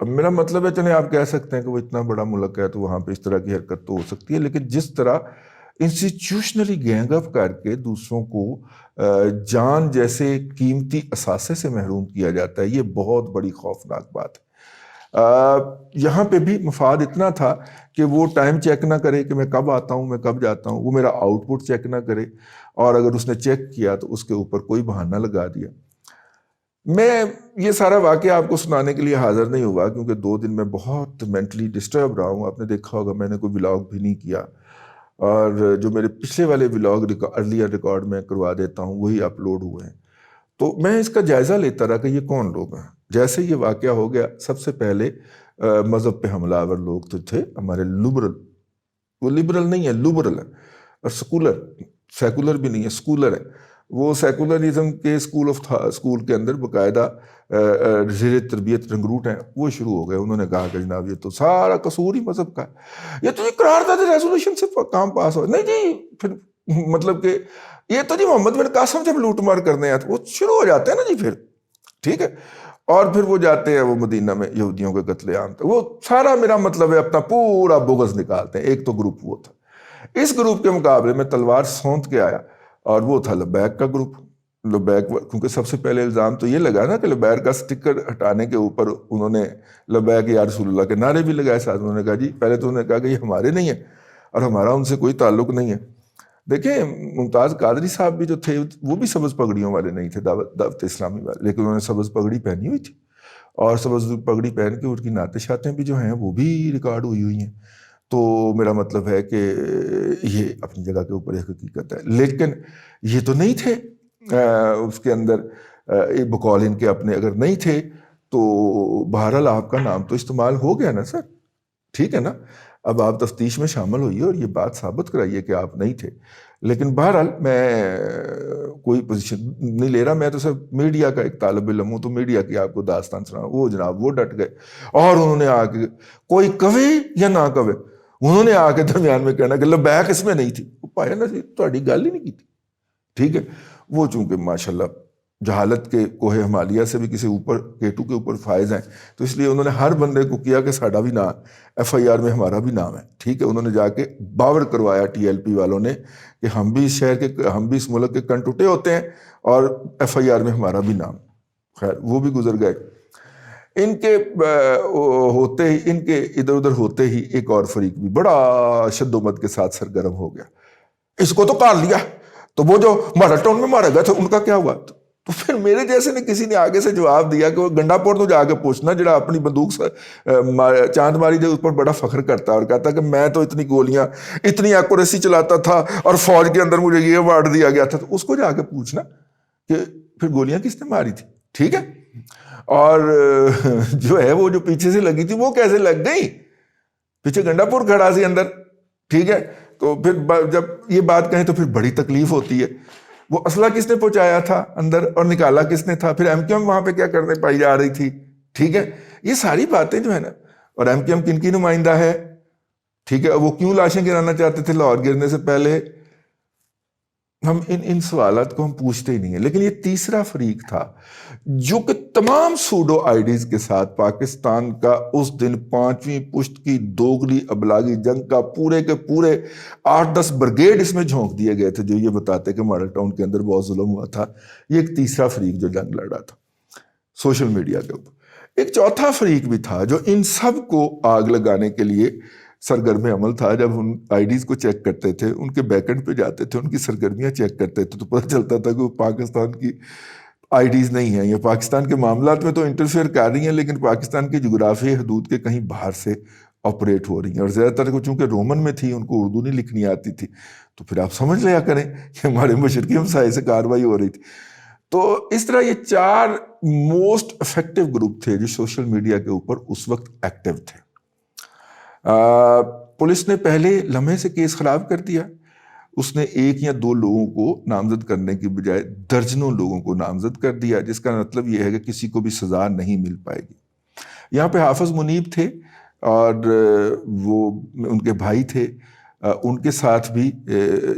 اب میرا مطلب ہے چلیں آپ کہہ سکتے ہیں کہ وہ اتنا بڑا ملک ہے تو وہاں پہ اس طرح کی حرکت تو ہو سکتی ہے، لیکن جس طرح انسٹیٹیوشنلی گینگ اپ کر کے دوسروں کو جان جیسے قیمتی اثاثے سے محروم کیا جاتا ہے، یہ بہت بڑی خوفناک بات ہے۔ یہاں پہ بھی مفاد اتنا تھا کہ وہ ٹائم چیک نہ کرے کہ میں کب آتا ہوں، میں کب جاتا ہوں، وہ میرا آؤٹ پٹ چیک نہ کرے، اور اگر اس نے چیک کیا تو اس کے اوپر کوئی بہانہ لگا دیا۔ میں یہ سارا واقعہ آپ کو سنانے کے لیے حاضر نہیں ہوا کیونکہ 2 دن میں بہت مینٹلی ڈسٹرب رہا ہوں۔ آپ نے دیکھا ہوگا میں نے کوئی ولاگ بھی نہیں کیا، اور جو میرے پچھلے والے ولاگ ارلیئر ریکارڈ میں کروا دیتا ہوں وہی اپلوڈ ہوئے ہیں۔ تو میں اس کا جائزہ لیتا رہا کہ یہ کون لوگ ہیں۔ جیسے یہ واقعہ ہو گیا، سب سے پہلے مذہب پہ حملہ آور لوگ تو تھے ہمارے لبرل، وہ لبرل نہیں ہے، لبرل ہے، اور سیکولر، سیکولر بھی نہیں ہے، سیکولر ہے۔ وہ سیکولرزم کے اسکول کے اندر باقاعدہ زیر تربیت رنگروٹ ہیں، وہ شروع ہو گئے۔ انہوں نے کہا کہ جناب یہ تو سارا قصور ہی مذہب کا ہے، یہ تو قرارداد ریزولوشن سے کام پاس ہو، نہیں جی، پھر مطلب کہ یہ تو جی محمد بن قاسم جب لوٹ مار کرنے آتے وہ شروع ہو جاتے ہیں نا جی، پھر ٹھیک ہے، اور پھر وہ جاتے ہیں وہ مدینہ میں یہودیوں کے قتل عام تک، وہ سارا میرا مطلب ہے اپنا پورا بغض نکالتے ہیں۔ ایک تو گروپ وہ تھا، اس گروپ کے مقابلے میں تلوار سونت کے آیا، اور وہ تھا لبیک کا گروپ۔ لبیک، کیونکہ سب سے پہلے الزام تو یہ لگا نا کہ لبیک کا سٹکر ہٹانے کے اوپر انہوں نے لبیک یا رسول اللہ کے نعرے بھی لگائے ساتھ۔ انہوں نے کہا جی، پہلے تو انہوں نے کہا کہ یہ ہمارے نہیں ہیں اور ہمارا ان سے کوئی تعلق نہیں ہے۔ دیکھیں ممتاز قادری صاحب بھی جو تھے وہ بھی سبز پگڑیوں والے نہیں تھے، دعوت اسلامی والے، لیکن انہوں نے سبز پگڑی پہنی ہوئی تھی، اور سبز پگڑی پہن کے ان کی نعتیں شاتیں بھی جو ہیں وہ بھی ریکارڈ ہوئی ہیں۔ تو میرا مطلب ہے کہ یہ اپنی جگہ کے اوپر ایک حقیقت ہے، لیکن یہ تو نہیں تھے اس کے اندر بقول ان کے اپنے، اگر نہیں تھے تو بہرحال آپ کا نام تو استعمال ہو گیا نا سر، ٹھیک ہے نا۔ اب آپ تفتیش میں شامل ہوئیے اور یہ بات ثابت کرائیے کہ آپ نہیں تھے، لیکن بہرحال میں کوئی پوزیشن نہیں لے رہا، میں تو صرف میڈیا کا ایک طالب علم ہوں، تو میڈیا کی آپ کو داستان سنا۔ وہ جناب وہ ڈٹ گئے، اور انہوں نے آ کے کوئی کہے یا نہ کہے، انہوں نے آ کے درمیان میں کہنا کہ لبیک اس میں نہیں تھی۔ وہ پایا نا تہاڈی گل ہی نہیں کی تھی، ٹھیک ہے۔ وہ چونکہ ماشاءاللہ جہالت کے کوہ ہمالیہ سے بھی کسی اوپر کیٹو کے اوپر فائز ہیں، تو اس لیے انہوں نے ہر بندے کو کیا کہ ساڈا بھی نام، ایف آئی آر میں ہمارا بھی نام ہے، ٹھیک ہے۔ انہوں نے جا کے باور کروایا ٹی ایل پی والوں نے کہ ہم بھی اس شہر کے، ہم بھی اس ملک کے کن ٹوٹے ہوتے ہیں، اور ایف آئی آر میں ہمارا بھی نام۔ خیر وہ بھی گزر گئے۔ ان کے ہوتے ہی، ان کے ادھر ادھر ہوتے ہی ایک اور فریق بھی بڑا شد و مد کے ساتھ سرگرم ہو گیا، اس کو تو کار لیا، تو وہ جو ماڈل ٹاؤن میں مارا گیا تھا ان کا کیا ہوا؟ تو پھر میرے جیسے نے کسی نے آگے سے جواب دیا کہ وہ گنڈا پور تو جا کے پوچھنا جڑا اپنی بندوق چاند ماری دے اس پر بڑا فخر کرتا ہے اور کہتا کہ میں تو اتنی گولیاں، اتنی ایکوریسی چلاتا تھا اور فوج کے اندر مجھے یہ ایوارڈ دیا گیا تھا، تو اس کو جا کے پوچھنا کہ پھر گولیاں کس نے ماری تھی، ٹھیک ہے۔ اور جو ہے وہ جو پیچھے سے لگی تھی وہ کیسے لگ گئی؟ پیچھے گنڈا پور کھڑا سی اندر، ٹھیک ہے۔ تو پھر جب یہ بات کہیں تو پھر بڑی تکلیف ہوتی ہے۔ وہ اسلحہ کس نے پہنچایا تھا اندر اور نکالا کس نے تھا؟ پھر ایم کیو ایم وہاں پہ کیا کرنے پائی جا رہی تھی، ٹھیک ہے۔ یہ ساری باتیں جو ہے نا، اور ایم کیو ایم کن کی نمائندہ ہے، ٹھیک ہے، وہ کیوں لاشیں گرانا چاہتے تھے لاہور گرنے سے پہلے؟ ہم ان سوالات کو ہم پوچھتے ہی نہیں ہیں۔ لیکن یہ تیسرا فریق تھا جو کہ تمام سوڈو آئیڈیز کے ساتھ پاکستان کا اس دن 5ویں پشت کی دوگلی ابلاغی جنگ کا پورے کے پورے 8-10 برگیڈ اس میں جھونک دیے گئے تھے، جو یہ بتاتے کہ ماڈل ٹاؤن کے اندر بہت ظلم ہوا تھا۔ یہ ایک تیسرا فریق جو جنگ لڑ رہا تھا سوشل میڈیا کے اوپر۔ ایک چوتھا فریق بھی تھا جو ان سب کو آگ لگانے کے لیے سرگرم عمل تھا۔ جب ہم آئی ڈیز کو چیک کرتے تھے، ان کے بیک اینڈ پہ جاتے تھے، ان کی سرگرمیاں چیک کرتے تھے، تو پتہ چلتا تھا کہ وہ پاکستان کی آئی ڈیز نہیں ہیں، یہ پاکستان کے معاملات میں تو انٹرفیئر کر رہی ہیں، لیکن پاکستان کی جغرافیائی حدود کے کہیں باہر سے آپریٹ ہو رہی ہیں۔ اور زیادہ تر کو چونکہ رومن میں تھی، ان کو اردو نہیں لکھنی آتی تھی، تو پھر آپ سمجھ لیا کریں کہ ہمارے مشرقی ہمسائے سے کارروائی ہو رہی تھی۔ تو اس طرح یہ 4 موسٹ افیکٹو گروپ تھے جو سوشل میڈیا کے اوپر اس وقت ایکٹیو تھے۔ پولیس نے پہلے لمحے سے کیس خراب کر دیا۔ اس نے 1 یا 2 لوگوں کو نامزد کرنے کی بجائے درجنوں لوگوں کو نامزد کر دیا، جس کا مطلب یہ ہے کہ کسی کو بھی سزا نہیں مل پائے گی۔ یہاں پہ حافظ منیب تھے اور وہ ان کے بھائی تھے، ان کے ساتھ بھی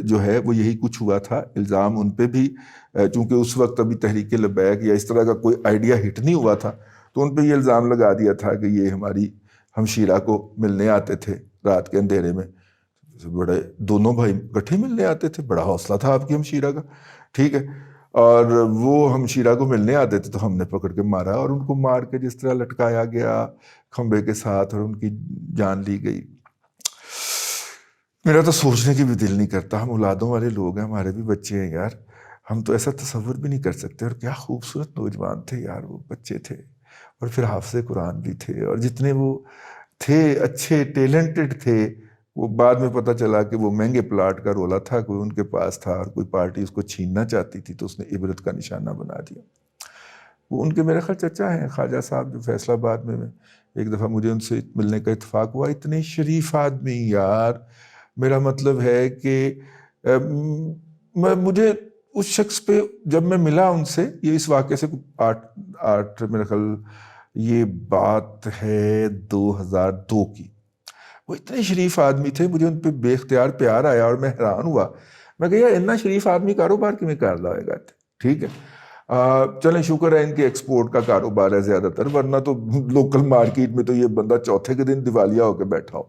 جو ہے وہ یہی کچھ ہوا تھا۔ الزام ان پہ بھی، چونکہ اس وقت ابھی تحریک لبیک یا اس طرح کا کوئی آئیڈیا ہٹ نہیں ہوا تھا، تو ان پہ یہ الزام لگا دیا تھا کہ یہ ہماری ہمشیرہ کو ملنے آتے تھے رات کے اندھیرے میں، بڑے دونوں بھائی اکٹھے ملنے آتے تھے، بڑا حوصلہ تھا آپ کی ہمشیرہ کا، ٹھیک ہے، اور وہ ہمشیرہ کو ملنے آتے تھے تو ہم نے پکڑ کے مارا، اور ان کو مار کے جس طرح لٹکایا گیا کھمبے کے ساتھ اور ان کی جان لی گئی۔ میرا تو سوچنے کی بھی دل نہیں کرتا، ہم اولادوں والے لوگ ہیں، ہمارے بھی بچے ہیں یار، ہم تو ایسا تصور بھی نہیں کر سکتے۔ اور کیا خوبصورت نوجوان تھے یار، وہ بچے تھے، اور پھر حافظ قرآن بھی تھے، اور جتنے وہ تھے اچھے ٹیلنٹڈ تھے، وہ بعد میں پتہ چلا کہ وہ مہنگے پلاٹ کا رولا تھا، کوئی ان کے پاس تھا اور کوئی پارٹی اس کو چھیننا چاہتی تھی تو اس نے عبرت کا نشانہ بنا دیا۔ وہ ان کے میرے خیال چچا ہیں خواجہ صاحب جو فیصل آباد میں ایک دفعہ مجھے ان سے ملنے کا اتفاق ہوا، اتنے شریف آدمی یار، میرا مطلب ہے کہ مجھے اس شخص پہ جب میں ملا ان سے، یہ اس واقعے سے آٹھ میرے خیال یہ بات ہے 2002 کی، وہ اتنے شریف آدمی تھے، مجھے ان پہ بے اختیار پیار آیا اور میں حیران ہوا، میں کہ یار اتنا شریف آدمی کاروبار کی میں کر لائے گا، ٹھیک ہے، چلیں شکر ہے ان کے ایکسپورٹ کا کاروبار ہے زیادہ تر، ورنہ تو لوکل مارکیٹ میں تو یہ بندہ چوتھے کے دن دیوالیہ ہو کے بیٹھا ہو۔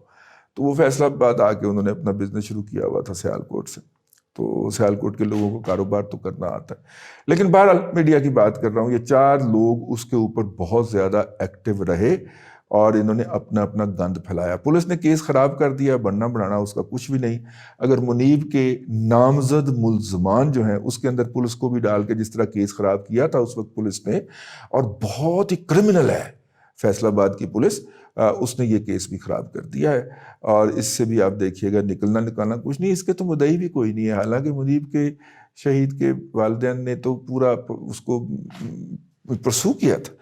تو وہ فیصل آباد آ کے انہوں نے اپنا بزنس شروع کیا ہوا تھا سیالکوٹ سے، تو سیالکوٹ کے لوگوں کو کاروبار تو کرنا آتا ہے، لیکن بہرحال میڈیا کی بات کر رہا ہوں، یہ 4 لوگ اس کے اوپر بہت زیادہ ایکٹیو رہے اور انہوں نے اپنا اپنا گند پھیلایا۔ پولیس نے کیس خراب کر دیا، بننا بنانا اس کا کچھ بھی نہیں، اگر منیب کے نامزد ملزمان جو ہیں اس کے اندر پولیس کو بھی ڈال کے جس طرح کیس خراب کیا تھا اس وقت پولیس نے، اور بہت ہی کرمنل ہے فیصل آباد کی پولیس، اس نے یہ کیس بھی خراب کر دیا ہے، اور اس سے بھی آپ دیکھیے گا نکالنا کچھ نہیں، اس کے تو مدعی بھی کوئی نہیں ہے، حالانکہ منیب کے شہید کے والدین نے تو پورا اس کو پرسو کیا تھا،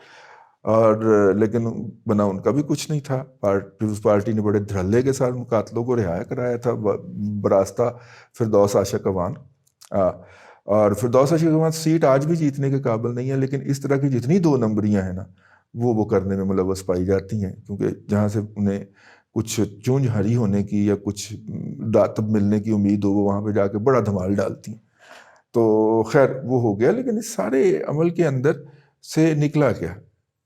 اور لیکن بنا ان کا بھی کچھ نہیں تھا، پیپلز پارٹی نے بڑے دھڑلے کے ساتھ ان قاتلوں کو رہا کرایا تھا براستہ فردوس عاشق اوان، اور فردوس عاشق اوان سیٹ آج بھی جیتنے کے قابل نہیں ہے، لیکن اس طرح کی جتنی 2 نمبریاں ہیں نا وہ کرنے میں ملوث پائی جاتی ہیں، کیونکہ جہاں سے انہیں کچھ چونج ہری ہونے کی یا کچھ راتب ملنے کی امید ہو، وہ وہاں پہ جا کے بڑا دھمال ڈالتی ہیں۔ تو خیر وہ ہو گیا، لیکن اس سارے عمل کے اندر سے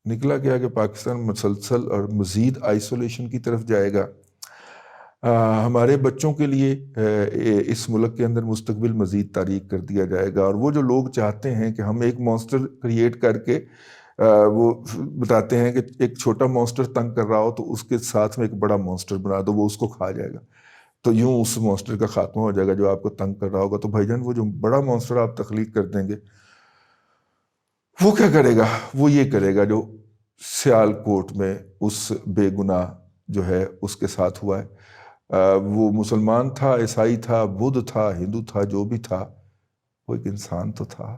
نکلا کیا کہ پاکستان مسلسل اور مزید آئسولیشن کی طرف جائے گا، ہمارے بچوں کے لیے اس ملک کے اندر مستقبل مزید تاریک کر دیا جائے گا، اور وہ جو لوگ چاہتے ہیں کہ ہم ایک مانسٹر کریٹ کر کے وہ بتاتے ہیں کہ ایک چھوٹا مانسٹر تنگ کر رہا ہو تو اس کے ساتھ میں ایک بڑا مانسٹر بنا دو، وہ اس کو کھا جائے گا، تو یوں اس مانسٹر کا خاتمہ ہو جائے گا جو آپ کو تنگ کر رہا ہوگا۔ تو بھائی جان وہ جو بڑا مانسٹر آپ تخلیق کر دیں گے وہ کیا کرے گا؟ وہ یہ کرے گا جو سیالکوٹ میں اس بے گناہ جو ہے اس کے ساتھ ہوا ہے، وہ مسلمان تھا، عیسائی تھا، بدھ تھا، ہندو تھا، جو بھی تھا، وہ ایک انسان تو تھا۔